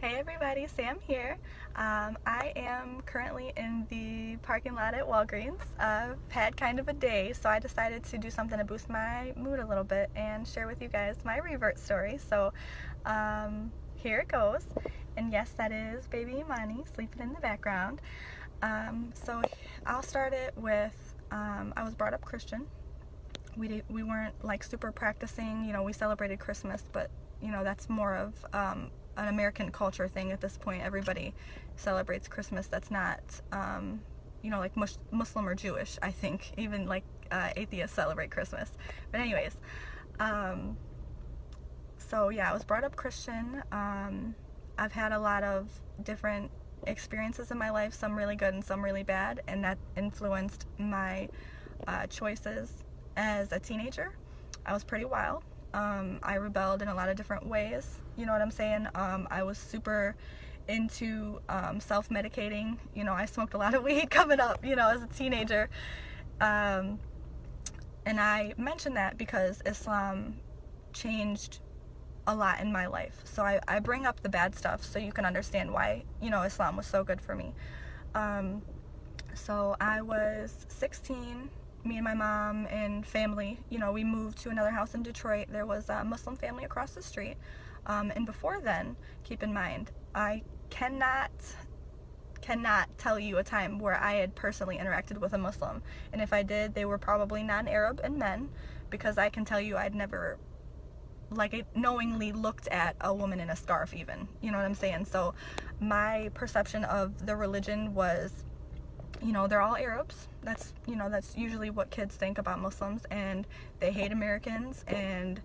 Hey everybody, Sam here. I am currently in the parking lot at Walgreens. I've had kind of a day, so I decided to do something to boost my mood a little bit and share with you guys my revert story. So here it goes. And yes, that is baby Imani sleeping in the background. So I'll start it with I was brought up Christian. We weren't like super practicing, we celebrated Christmas, but that's more of an American culture thing at this point. Everybody celebrates Christmas. That's not like Muslim or Jewish. I think even like atheists celebrate Christmas. But anyways, so yeah, I was brought up Christian. I've had a lot of different experiences in my life, some really good and some really bad, and that influenced my choices as a teenager. I was pretty wild. I rebelled in a lot of different ways. You know what I'm saying? I was super into self-medicating. I smoked a lot of weed coming up, as a teenager. And I mention that because Islam changed a lot in my life. So I bring up the bad stuff so you can understand why, Islam was so good for me. So I was 16. Me and my mom and family, we moved to another house in Detroit. There was a Muslim family across the street. And before then, keep in mind, I cannot tell you a time where I had personally interacted with a Muslim. And if I did, they were probably non-Arab and men, because I can tell you I'd never knowingly looked at a woman in a scarf even. You know what I'm saying? So my perception of the religion was, they're all Arabs. That's usually what kids think about Muslims, and they hate Americans, and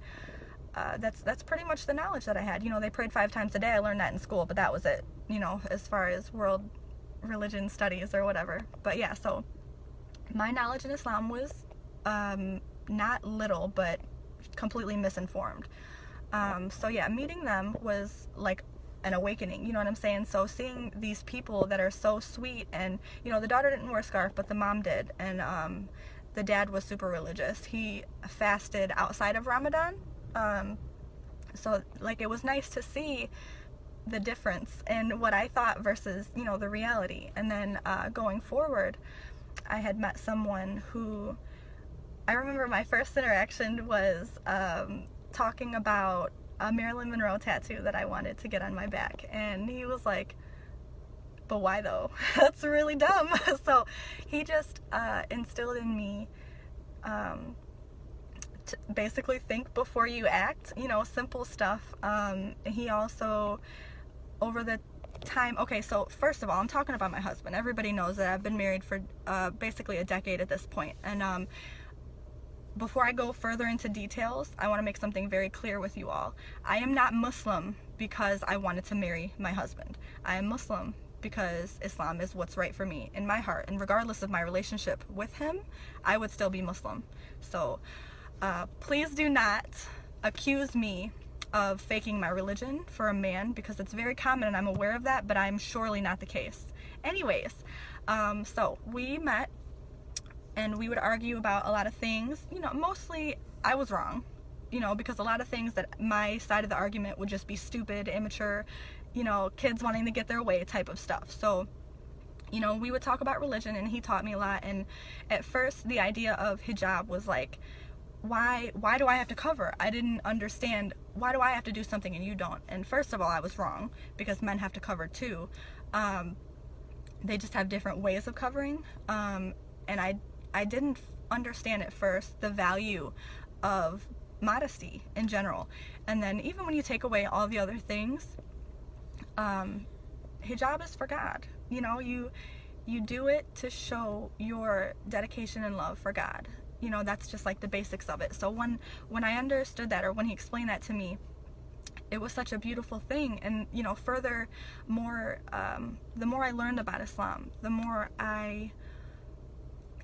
that's pretty much the knowledge that I had. They prayed 5 times a day. I learned that in school, but that was it, as far as world religion studies or whatever. But yeah, so my knowledge in Islam was not little, but completely misinformed. So yeah, meeting them was like an awakening, you know what I'm saying? So seeing these people that are so sweet, and the daughter didn't wear a scarf, but the mom did, and the dad was super religious. He fasted outside of Ramadan, so like it was nice to see the difference in what I thought versus the reality. And then going forward, I had met someone who, I remember my first interaction was talking about a Marilyn Monroe tattoo that I wanted to get on my back, and he was like, but why though? That's really dumb. So he just instilled in me to basically think before you act, simple stuff. He also, over the time, okay, so first of all, I'm talking about my husband. Everybody knows that I've been married for basically a decade at this point, and before I go further into details, I want to make something very clear with you all. I am not Muslim because I wanted to marry my husband. I am Muslim because Islam is what's right for me in my heart. And regardless of my relationship with him, I would still be Muslim. So please do not accuse me of faking my religion for a man, because it's very common and I'm aware of that, but I'm surely not the case. Anyways, so we met, and we would argue about a lot of things. Mostly I was wrong, because a lot of things that my side of the argument would just be stupid, immature, kids wanting to get their way type of stuff. So, we would talk about religion, and he taught me a lot. And at first, the idea of hijab was like, why do I have to cover? I didn't understand, why do I have to do something and you don't? And first of all, I was wrong, because men have to cover too. They just have different ways of covering. And I didn't understand at first the value of modesty in general. And then even when you take away all the other things, hijab is for God. You do it to show your dedication and love for God. That's just like the basics of it. So when I understood that, or when he explained that to me, it was such a beautiful thing. And the more I learned about Islam, the more I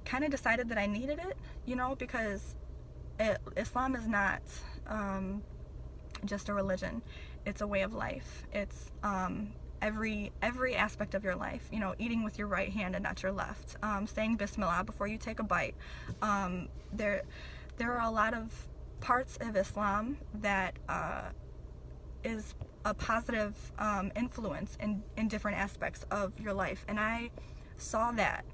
kind of decided that I needed it, because Islam is not just a religion. It's a way of life. It's every aspect of your life. Eating with your right hand and not your left. Saying Bismillah before you take a bite. There are a lot of parts of Islam that is a positive influence in different aspects of your life. And I saw that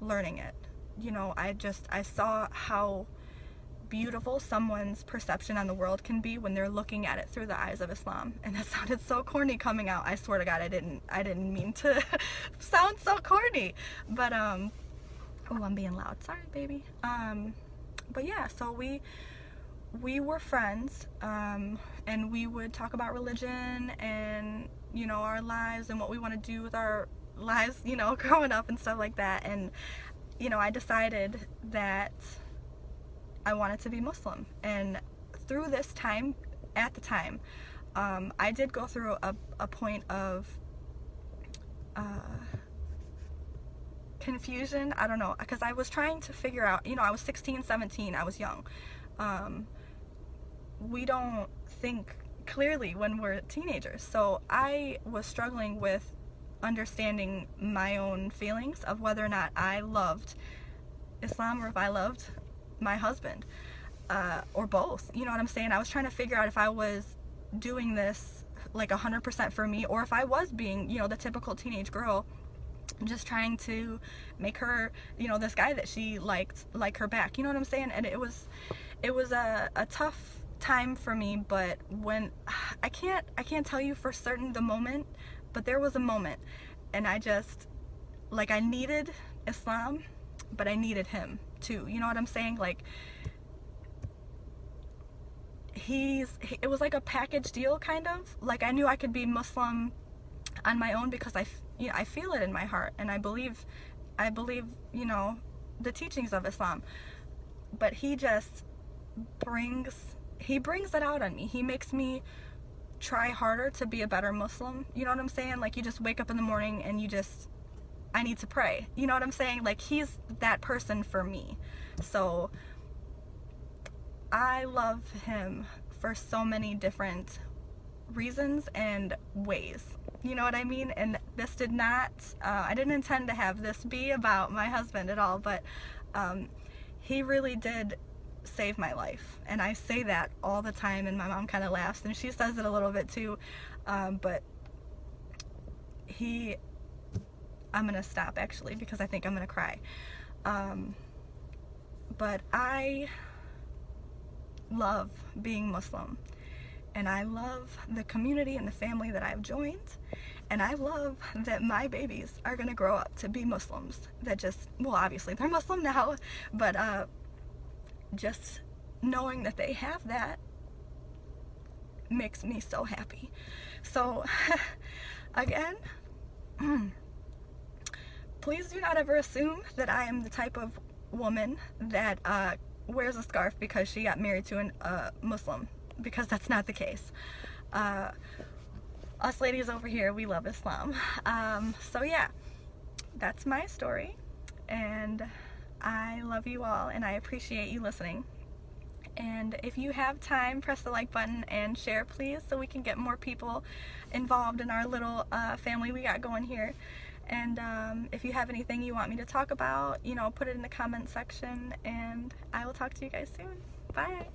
learning it. You know, I saw how beautiful someone's perception on the world can be when they're looking at it through the eyes of Islam. And that sounded so corny coming out. I swear to God, I didn't mean to sound so corny. But oh, I'm being loud. Sorry, baby. But yeah, so we were friends, and we would talk about religion and, you know, our lives and what we want to do with our lives, you know, growing up and stuff like that. And, you know, I decided that I wanted to be Muslim. And through this time, at the time, I did go through a point of confusion. I don't know, because I was trying to figure out, you know, I was 16, 17, I was young. We don't think clearly when we're teenagers. So I was struggling with understanding my own feelings of whether or not I loved Islam or if I loved my husband, or both. You know what I'm saying? I was trying to figure out if I was doing this like 100% for me, or if I was being, you know, the typical teenage girl, just trying to make her, you know, this guy that she liked, like her back. You know what I'm saying? And it was a tough time for me. But when I can't tell you for certain the moment, but there was a moment, and I just, like, I needed Islam, but I needed him too. You know what I'm saying? Like, it was like a package deal, kind of. Like, I knew I could be Muslim on my own because I feel it in my heart, and I believe, you know, the teachings of Islam. But he just brings it out on me. He makes me try harder to be a better Muslim. You know what I'm saying? Like, you just wake up in the morning and I need to pray. You know what I'm saying? Like, he's that person for me. So I love him for so many different reasons and ways. You know what I mean? And this did not, I didn't intend to have this be about my husband at all, but he really did save my life. And I say that all the time, and my mom kind of laughs, and she says it a little bit too. But I'm gonna stop actually, because I think I'm gonna cry. But I love being Muslim, and I love the community and the family that I've joined, and I love that my babies are gonna grow up to be Muslims that just, well, obviously they're Muslim now, but just knowing that they have that makes me so happy. So again, please do not ever assume that I am the type of woman that wears a scarf because she got married to a Muslim, because that's not the case. Us ladies over here, we love Islam. So yeah, that's my story, and I love you all, and I appreciate you listening. And if you have time, press the like button and share, please, so we can get more people involved in our little family we got going here. And if you have anything you want me to talk about, you know, put it in the comment section, and I will talk to you guys soon. Bye.